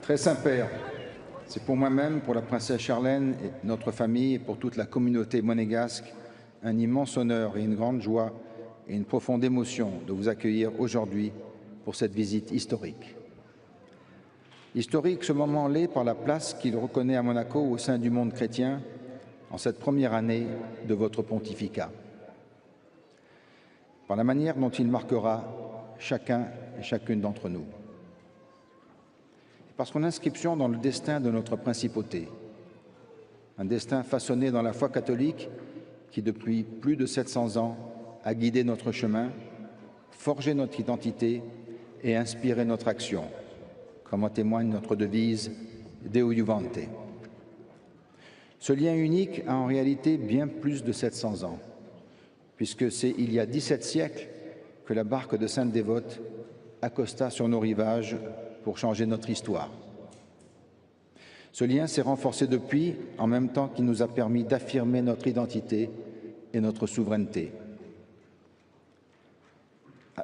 Très Saint-Père, c'est pour moi-même, pour la princesse Charlène et notre famille et pour toute la communauté monégasque un immense honneur et une grande joie et une profonde émotion de vous accueillir aujourd'hui pour cette visite historique. Historique, ce moment l'est par la place qu'il reconnaît à Monaco au sein du monde chrétien en cette première année de votre pontificat. Par la manière dont il marquera chacun et chacune d'entre nous. Par son inscription dans le destin de notre principauté, un destin façonné dans la foi catholique qui, depuis plus de 700 ans, a guidé notre chemin, forgé notre identité et inspiré notre action, comme en témoigne notre devise « Deo Juvante ». Ce lien unique a en réalité bien plus de 700 ans, puisque c'est il y a 17 siècles que la barque de Sainte Dévote accosta sur nos rivages pour changer notre histoire. Ce lien s'est renforcé depuis, en même temps qu'il nous a permis d'affirmer notre identité et notre souveraineté.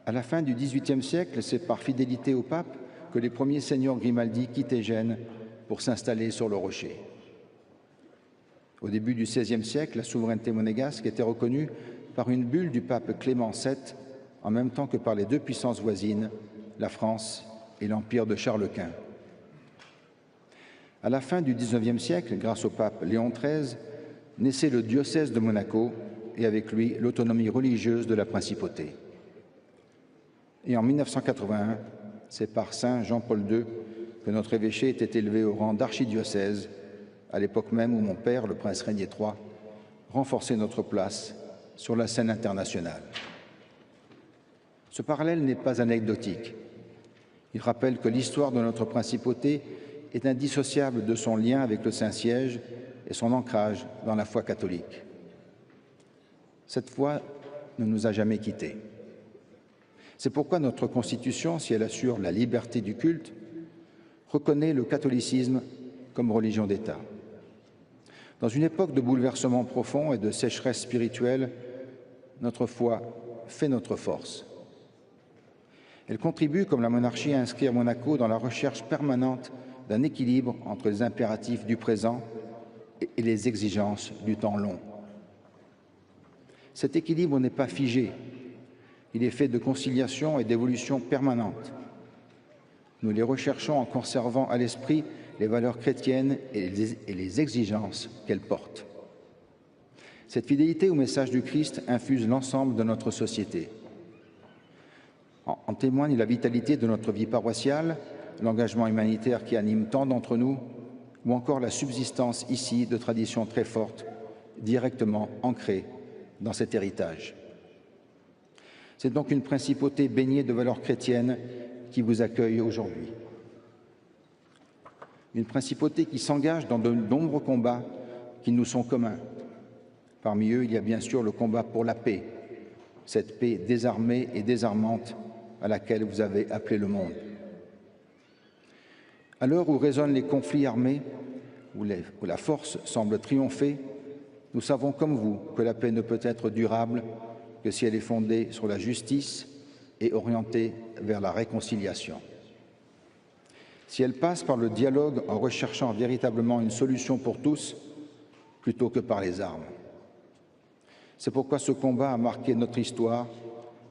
À la fin du XVIIIe siècle, c'est par fidélité au pape que les premiers seigneurs Grimaldi quittaient Gênes pour s'installer sur le rocher. Au début du XVIe siècle, la souveraineté monégasque était reconnue par une bulle du pape Clément VII, en même temps que par les deux puissances voisines, la France et l'empire de Charles Quint. À la fin du XIXe siècle, grâce au pape Léon XIII, naissait le diocèse de Monaco et avec lui l'autonomie religieuse de la principauté. Et en 1981, c'est par Saint Jean-Paul II que notre évêché était élevé au rang d'archidiocèse, à l'époque même où mon père, le prince Régnier III, renforçait notre place sur la scène internationale. Ce parallèle n'est pas anecdotique. Il rappelle que l'histoire de notre principauté est indissociable de son lien avec le Saint-Siège et son ancrage dans la foi catholique. Cette foi ne nous a jamais quittés. C'est pourquoi notre Constitution, si elle assure la liberté du culte, reconnaît le catholicisme comme religion d'État. Dans une époque de bouleversements profonds et de sécheresse spirituelle, notre foi fait notre force. Elle contribue, comme la monarchie, à inscrire Monaco dans la recherche permanente d'un équilibre entre les impératifs du présent et les exigences du temps long. Cet équilibre n'est pas figé, il est fait de conciliation et d'évolution permanentes. Nous les recherchons en conservant à l'esprit les valeurs chrétiennes et les exigences qu'elles portent. Cette fidélité au message du Christ infuse l'ensemble de notre société. En témoigne la vitalité de notre vie paroissiale, l'engagement humanitaire qui anime tant d'entre nous, ou encore la subsistance ici de traditions très fortes, directement ancrées dans cet héritage. C'est donc une principauté baignée de valeurs chrétiennes qui vous accueille aujourd'hui. Une principauté qui s'engage dans de nombreux combats qui nous sont communs. Parmi eux, il y a bien sûr le combat pour la paix, cette paix désarmée et désarmante à laquelle vous avez appelé le monde. À l'heure où résonnent les conflits armés, où la force semble triompher, nous savons comme vous que la paix ne peut être durable que si elle est fondée sur la justice et orientée vers la réconciliation. Si elle passe par le dialogue en recherchant véritablement une solution pour tous, plutôt que par les armes. C'est pourquoi ce combat a marqué notre histoire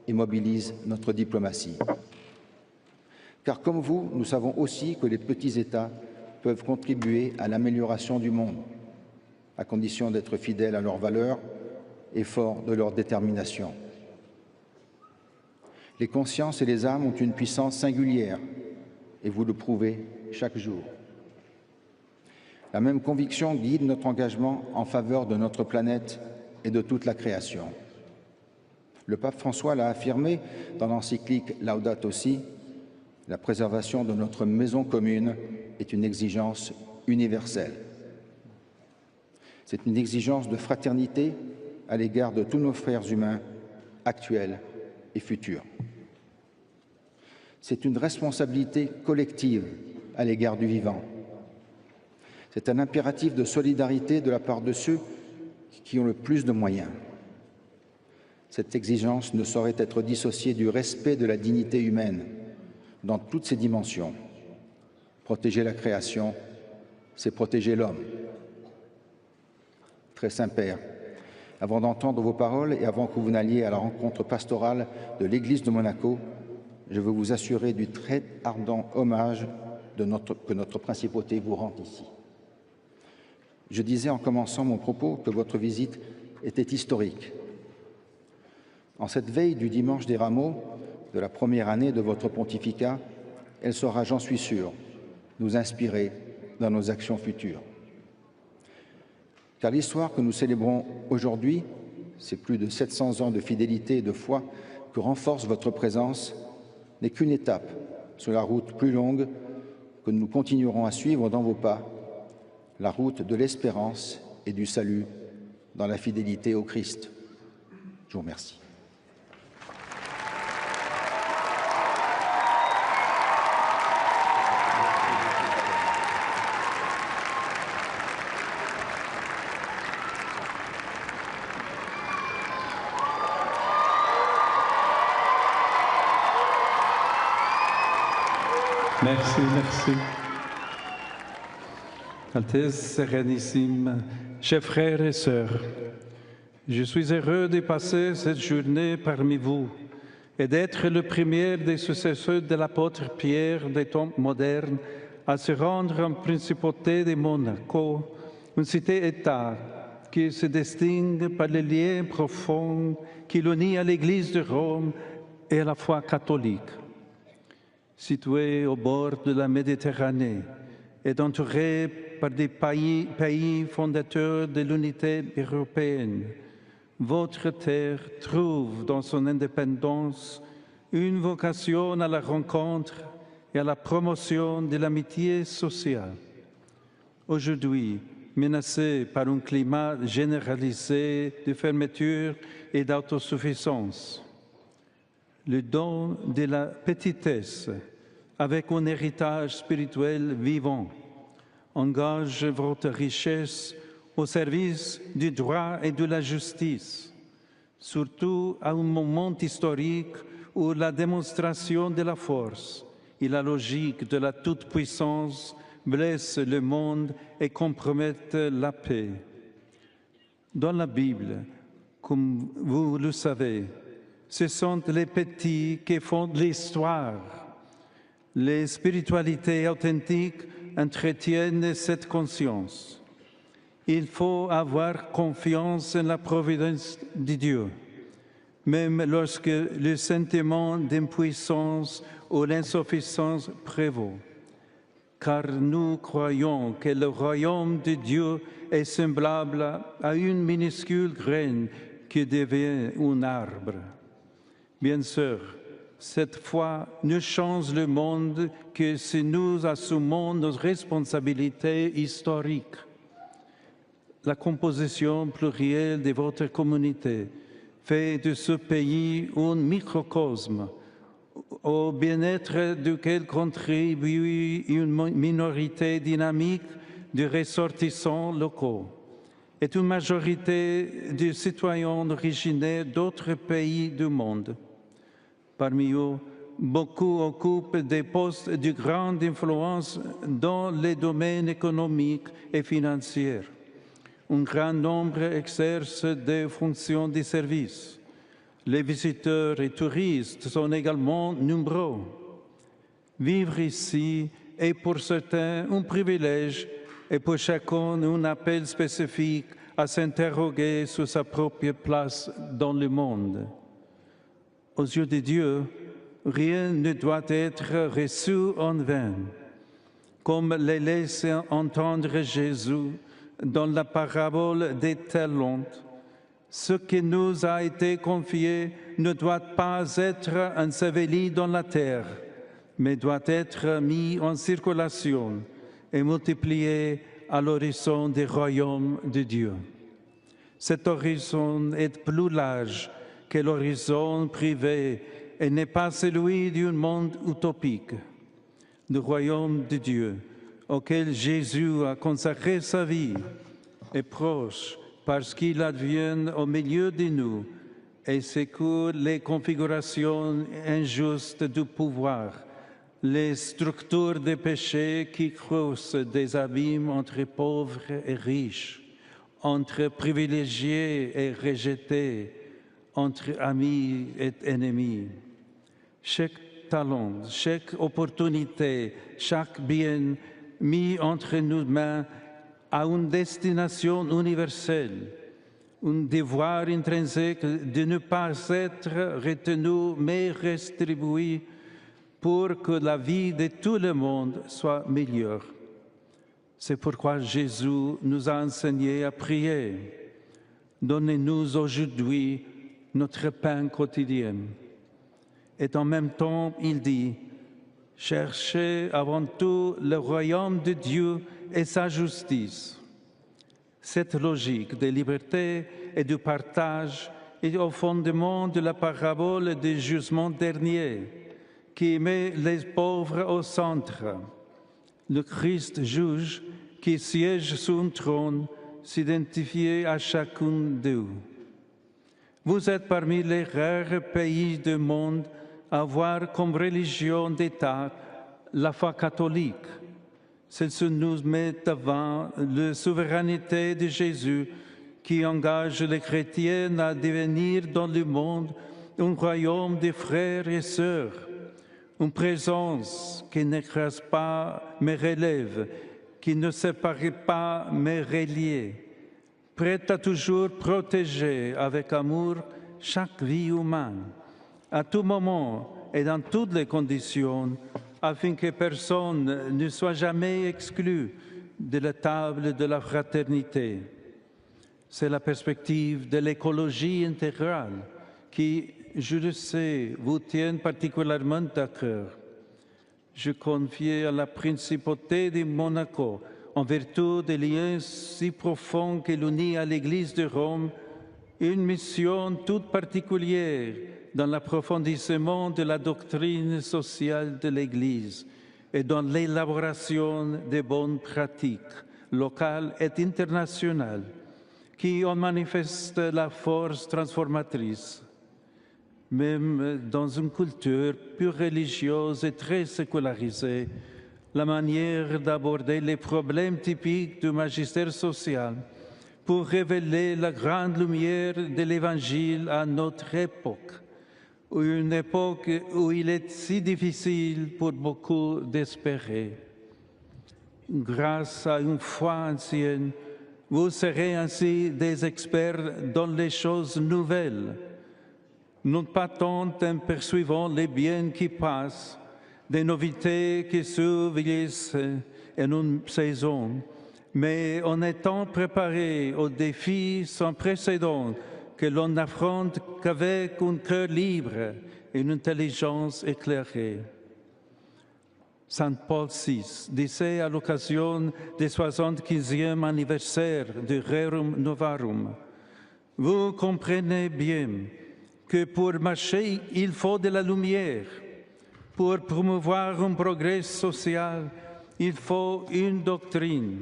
et mobilise notre diplomatie. Car comme vous, nous savons aussi que les petits États peuvent contribuer à l'amélioration du monde, à condition d'être fidèles à leurs valeurs et forts de leur détermination. Les consciences et les âmes ont une puissance singulière, et vous le prouvez chaque jour. La même conviction guide notre engagement en faveur de notre planète et de toute la création. Le pape François l'a affirmé dans l'encyclique Laudato Si, la préservation de notre maison commune est une exigence universelle. C'est une exigence de fraternité à l'égard de tous nos frères humains, actuels et futurs. C'est une responsabilité collective à l'égard du vivant. C'est un impératif de solidarité de la part de ceux qui ont le plus de moyens. Cette exigence ne saurait être dissociée du respect de la dignité humaine dans toutes ses dimensions. Protéger la création, c'est protéger l'homme. Très Saint Père, avant d'entendre vos paroles et avant que vous n'alliez à la rencontre pastorale de l'Église de Monaco, je veux vous assurer du très ardent hommage que notre principauté vous rend ici. Je disais en commençant mon propos que votre visite était historique. En cette veille du dimanche des Rameaux, de la première année de votre pontificat, elle saura, j'en suis sûr, nous inspirer dans nos actions futures. Car l'histoire que nous célébrons aujourd'hui, ces plus de 700 ans de fidélité et de foi que renforce votre présence, n'est qu'une étape sur la route plus longue que nous continuerons à suivre dans vos pas, la route de l'espérance et du salut dans la fidélité au Christ. Je vous remercie. Merci, merci. Altesse Sérénissime, chers frères et sœurs, je suis heureux de passer cette journée parmi vous et d'être le premier des successeurs de l'apôtre Pierre des temps modernes à se rendre en principauté de Monaco, une cité-État qui se distingue par les liens profonds qui l'unit à l'Église de Rome et à la foi catholique. Située au bord de la Méditerranée et entourée par des pays fondateurs de l'unité européenne, votre terre trouve dans son indépendance une vocation à la rencontre et à la promotion de l'amitié sociale. Aujourd'hui, menacée par un climat généralisé de fermeture et d'autosuffisance, le don de la petitesse, avec un héritage spirituel vivant, engage votre richesse au service du droit et de la justice, surtout à un moment historique où la démonstration de la force et la logique de la toute-puissance blessent le monde et compromettent la paix. Dans la Bible, comme vous le savez, ce sont les petits qui font l'histoire. Les spiritualités authentiques entretiennent cette conscience. Il faut avoir confiance en la providence de Dieu, même lorsque le sentiment d'impuissance ou l'insuffisance prévaut. Car nous croyons que le royaume de Dieu est semblable à une minuscule graine qui devient un arbre. Bien sûr, cette foi ne change le monde que si nous assumons nos responsabilités historiques. La composition plurielle de votre communauté fait de ce pays un microcosme au bien-être duquel contribue une minorité dynamique de ressortissants locaux et une majorité de citoyens originaires d'autres pays du monde. Parmi eux, beaucoup occupent des postes de grande influence dans les domaines économiques et financiers. Un grand nombre exercent des fonctions de service. Les visiteurs et touristes sont également nombreux. Vivre ici est pour certains un privilège et pour chacun un appel spécifique à s'interroger sur sa propre place dans le monde. Aux yeux de Dieu, rien ne doit être reçu en vain. Comme le laisse entendre Jésus dans la parabole des talents, ce qui nous a été confié ne doit pas être enseveli dans la terre, mais doit être mis en circulation et multiplié à l'horizon du royaume de Dieu. Cet horizon est plus large que l'horizon privé et n'est pas celui d'un monde utopique. Le royaume de Dieu, auquel Jésus a consacré sa vie, est proche parce qu'il advient au milieu de nous et secoue les configurations injustes du pouvoir, les structures des péchés qui creusent des abîmes entre pauvres et riches, entre privilégiés et rejetés, entre amis et ennemis. Chaque talent, chaque opportunité, chaque bien mis entre nos mains a une destination universelle, un devoir intrinsèque de ne pas être retenu mais distribué pour que la vie de tout le monde soit meilleure. C'est pourquoi Jésus nous a enseigné à prier. Donnez-nous aujourd'hui notre pain quotidien. Et en même temps, il dit, cherchez avant tout le royaume de Dieu et sa justice. Cette logique de liberté et de partage est au fondement de la parabole du jugement dernier, qui met les pauvres au centre. Le Christ juge qui siège sur un trône s'identifie à chacun d'eux. Vous êtes parmi les rares pays du monde à avoir comme religion d'État la foi catholique. Celle-ci nous met devant la souveraineté de Jésus qui engage les chrétiens à devenir dans le monde un royaume de frères et sœurs. Une présence qui n'écrase pas mais relève, qui ne sépare pas mais relie, prête à toujours protéger avec amour chaque vie humaine, à tout moment et dans toutes les conditions, afin que personne ne soit jamais exclu de la table de la fraternité. C'est la perspective de l'écologie intégrale qui, je le sais, vous tient particulièrement à cœur. Je confie à la principauté de Monaco, en vertu des liens si profonds qui l'unit à l'Église de Rome, une mission toute particulière dans l'approfondissement de la doctrine sociale de l'Église et dans l'élaboration des bonnes pratiques locales et internationales qui en manifestent la force transformatrice. Même dans une culture plus religieuse et très sécularisée, la manière d'aborder les problèmes typiques du magistère social pour révéler la grande lumière de l'Évangile à notre époque, une époque où il est si difficile pour beaucoup d'espérer. Grâce à une foi ancienne, vous serez ainsi des experts dans les choses nouvelles, non pas tant en percevant les biens qui passent, des novités qui survieillissent en une saison, mais en étant préparés aux défis sans précédent que l'on n'affronte qu'avec un cœur libre et une intelligence éclairée. Saint Paul VI disait à l'occasion du 75e anniversaire de Rerum Novarum, « Vous comprenez bien que pour marcher, il faut de la lumière. Pour promouvoir un progrès social, il faut une doctrine. »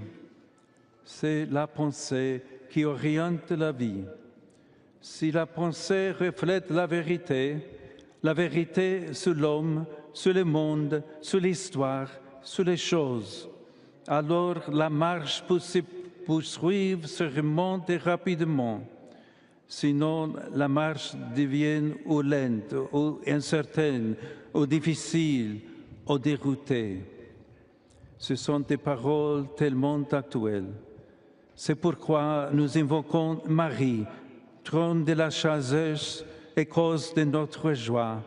C'est la pensée qui oriente la vie. Si la pensée reflète la vérité sur l'homme, sur le monde, sur l'histoire, sur les choses, alors la marche peut se poursuivre, se remonter rapidement. Sinon, la marche devient ou lente, ou incertaine, ou difficile, ou déroutée. Ce sont des paroles tellement actuelles. C'est pourquoi nous invoquons Marie, trône de la sagesse et cause de notre joie,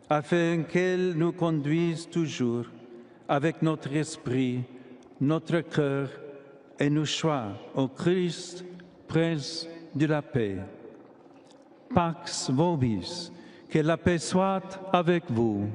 afin qu'elle nous conduise toujours avec notre esprit, notre cœur et nos choix au Christ, Prince de la paix. Pax vobis, que la paix soit avec vous.